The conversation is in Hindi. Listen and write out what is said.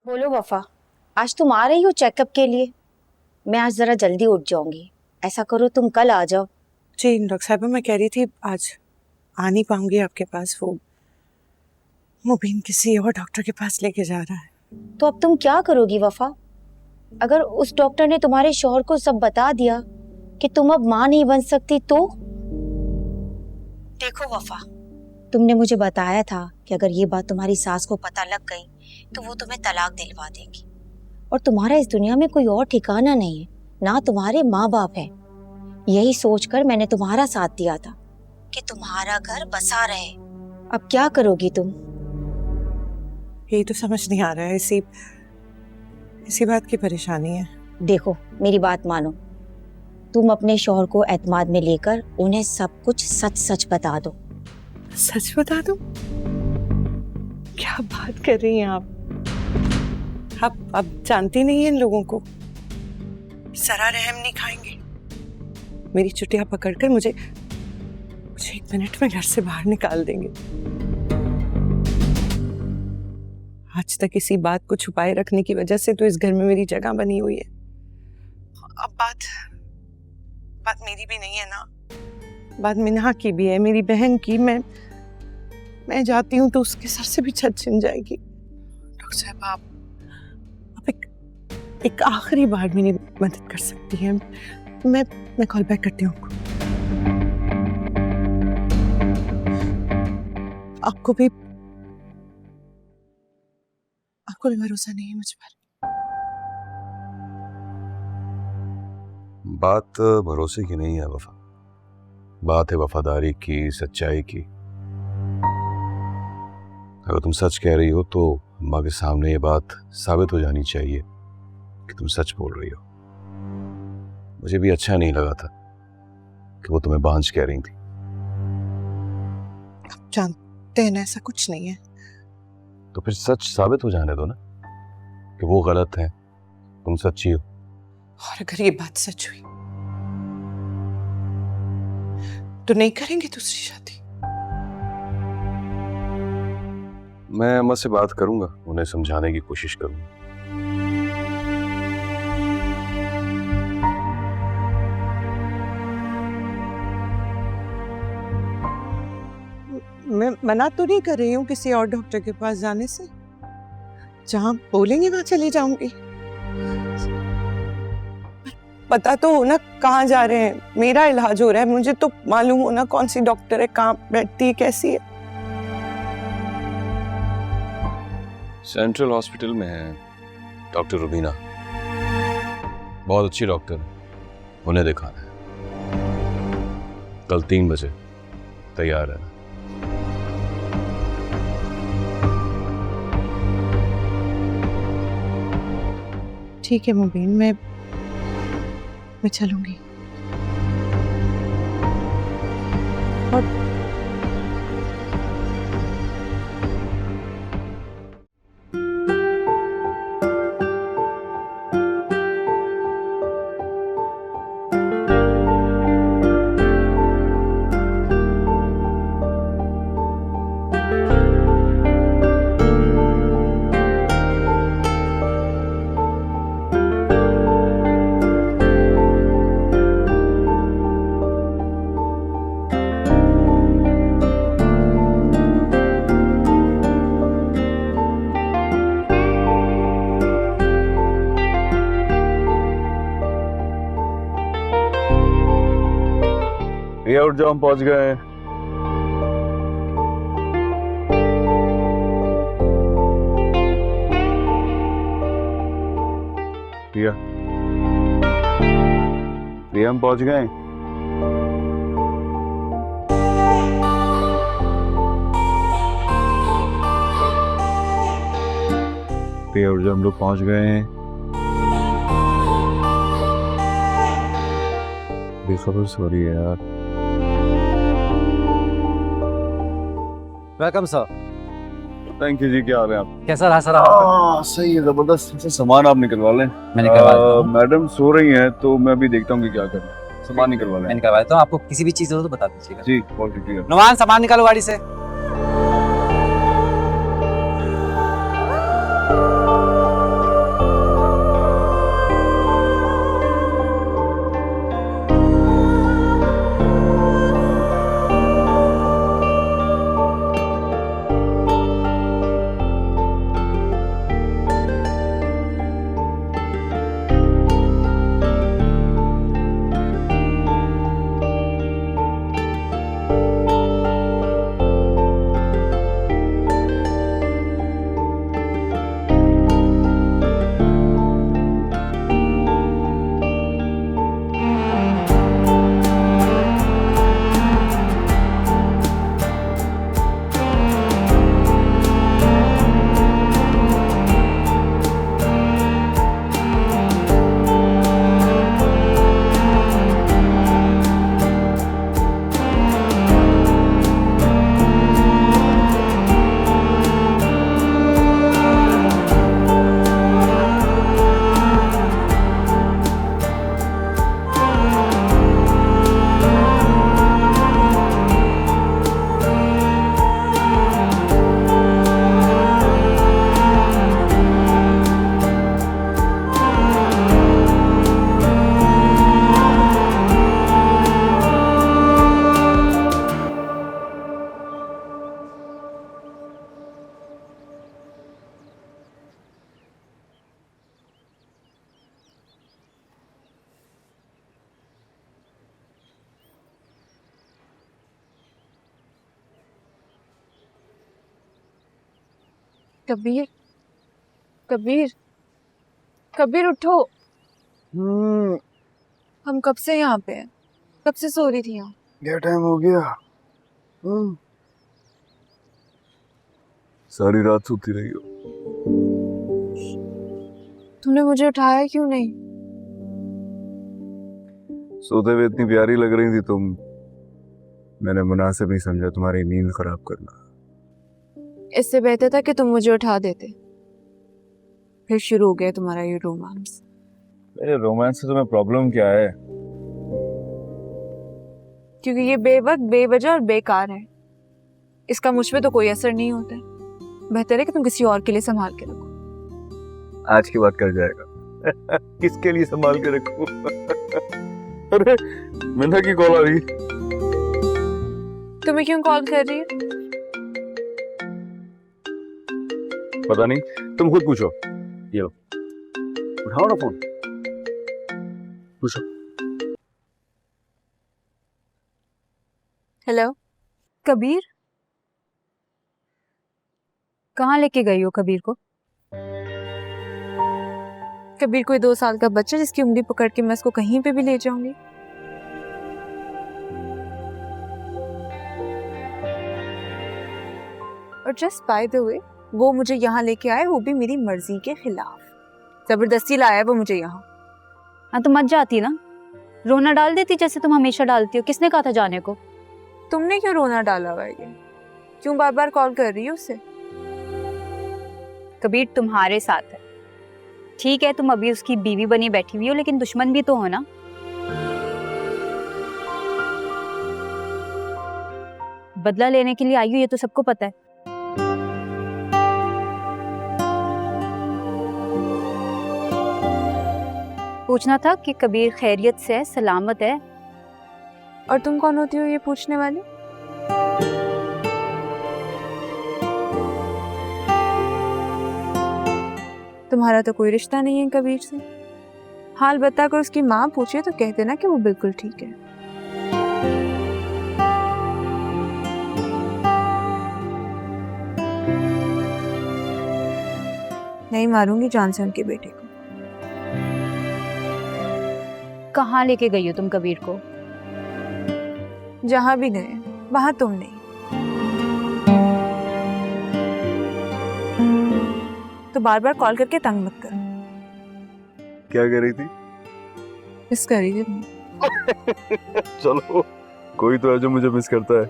बोलो वफा, आज तुम आ रही हो चेकअप के लिए? मैं आज जरा जल्दी उठ जाऊंगी। ऐसा करो तुम कल आ जाओ। जी डॉक्टर साहब, मैं कह रही थी आज आ नहीं पाऊंगी आपके पास। वो मुबीन किसी और डॉक्टर के पास लेके जा रहा है। तो अब तुम क्या करोगी वफा? अगर उस डॉक्टर ने तुम्हारे शौहर को सब बता दिया कि तुम अब माँ नहीं बन सकती तो? देखो वफा, तुमने मुझे बताया था कि अगर ये बात तुम्हारी सास को पता लग गई तो वो तुम्हें तलाक दिलवा देंगी। और तुम्हारा इस दुनिया में कोई और ठिकाना नहीं है, ना तुम्हारे माँ बाप है। यही सोचकर मैंने तुम्हारा साथ दिया था कि तुम्हारा घर बसा रहे। अब क्या करोगी तुम? यही तो समझ नहीं आ रहा है। इसी बात की परेशानी है। देखो मेरी बात मानो, तुम अपने शौहर को एतमाद में लेकर उन्हें सब कुछ सच सच बता दो। सच बता दूं? क्या बात कर रही हैं आप? आप जानती नहीं है इन लोगों को। जरा रहम नहीं खाएंगे। मेरी चुटिया पकड़कर मुझे 1 मिनट में घर से बाहर निकाल देंगे। आज तक इसी बात को छुपाए रखने की वजह से तो इस घर में मेरी जगह बनी हुई है। अब बात मेरी भी नहीं है ना, बात मिन्हा की भी है, मेरी बहन की। मैं जाती हूँ तो उसके सर से भी छत छिन जाएगी। डॉक्टर साहब, आप एक आखिरी बार मेरी मदद कर सकती हैं? मैं कॉल बैक करती हूँ आपको भी भरोसा नहीं है मुझ पर? बात भरोसे की नहीं है वफा, बात है वफादारी की, सच्चाई की। अगर तुम सच कह रही हो तो माँ के सामने ये बात साबित हो जानी चाहिए कि तुम सच बोल रही हो। मुझे भी अच्छा नहीं लगा था कि वो तुम्हें बांझ कह रही थी। आप जानते हैं ना, ऐसा कुछ नहीं है। तो फिर सच साबित हो जाने दो ना कि वो गलत है, तुम सच्ची हो। और अगर ये बात सच हुई तो नहीं करेंगे दूसरी शादी? मैं अम्मा से बात करूंगा, उन्हें समझाने की कोशिश करूंगा। मैं मना तो नहीं कर रही हूँ किसी और डॉक्टर के पास जाने से। जहां बोलेंगे वहां चली जाऊंगी। पता तो हो ना कहाँ जा रहे हैं। मेरा इलाज हो रहा है, मुझे तो मालूम हो ना कौन सी डॉक्टर है, कहाँ बैठती है, कैसी है। सेंट्रल हॉस्पिटल में है डॉक्टर रुबीना, बहुत अच्छी डॉक्टर, उन्हें दिखाना है। कल 3 बजे तैयार है। ठीक है मुबीन, मैं चलूंगी। और ये उठ जाओ, हम पहुंच गए हैं। प्रिया, हम पहुंच गए। प्रिया उठ जाओ, हम लोग पहुंच गए हैं। बेखबर सो रही है यार। Welcome sir. थैंक यू जी, क्या हाल है आप? कैसा रहा सर? सही है, जबरदस्त। सामान आप निकलवा लें। मैं निकलवा देता हूँ। मैडम सो रही हैं तो मैं अभी देखता हूँ कि क्या करना है। सामान निकलवा मैं लें। निकलवा देता हूँ। आपको किसी भी चीज हो तो बता दीजिएगा। जी बहुत ठीक है। नुमान, सामान निकालो गाड़ी से। कबीर, कबीर, कबीर उठो। हम कब से यहाँ पे हैं? कब से सो रही थी यहाँ? क्या टाइम हो गया? सारी रात सोती रही हो। तुमने मुझे उठाया क्यों नहीं? सोते हुए इतनी प्यारी लग रही थी तुम, मैंने मुनासिब नहीं समझा तुम्हारी नींद खराब करना। इससे बेहतर था कि तुम मुझे उठा देते। फिर शुरू हो गया तुम्हारा ये रोमांस। मेरे रोमांस से तुम्हें प्रॉब्लम क्या है? क्योंकि ये बेवक्त, बेवजह और बेकार है। इसका मुझ पे तो कोई असर नहीं होता है। बेहतर है कि तुम किसी और के लिए संभाल के रखो। आज की बात कर जाएगा। किसके लिए संभाल के रखूं? अरे मिन्ना की कॉल आ रही। तुम्हें क्यों कॉल कर रही है? पता नहीं, तुम खुद पूछो। ये लो, उठाओ ना फोन, पूछो। हेलो कबीर, कहाँ लेके गई हो कबीर को? कबीर कोई 2 साल का बच्चा जिसकी उंगली पकड़ के मैं उसको कहीं पे भी ले जाऊंगी। और जस्ट बाय द वे, वो मुझे यहाँ लेके आए, वो भी मेरी मर्जी के खिलाफ। जबरदस्ती लाया वो मुझे यहाँ। हाँ तो मत जाती ना, रोना डाल देती जैसे तुम हमेशा डालती हो। किसने कहा था जाने को? तुमने क्यों रोना डाला हुआ है ये? क्यों बार बार कॉल कर रही हो उसे? कबीर तुम्हारे साथ है, ठीक है, तुम अभी उसकी बीवी बनी बैठी हुई हो, लेकिन दुश्मन भी तो हो ना। बदला लेने के लिए आई हो, ये तो सबको पता है। पूछना था कि कबीर खैरियत से है, सलामत है। और तुम कौन होती हो ये पूछने वाली? तुम्हारा तो कोई रिश्ता नहीं है कबीर से। हाल बताकर उसकी माँ पूछे तो कह देना कि वो बिल्कुल ठीक है। नहीं मारूंगी जान से उनके बेटे को। कहाँ लेके गई हो तुम कबीर को? जहां भी गए वहां तुम नहीं। तो बार बार कॉल करके तंग मत करो। क्या कर रही थी? मिस कर रही थी तुम। चलो, कोई तो है जो मुझे मिस करता है।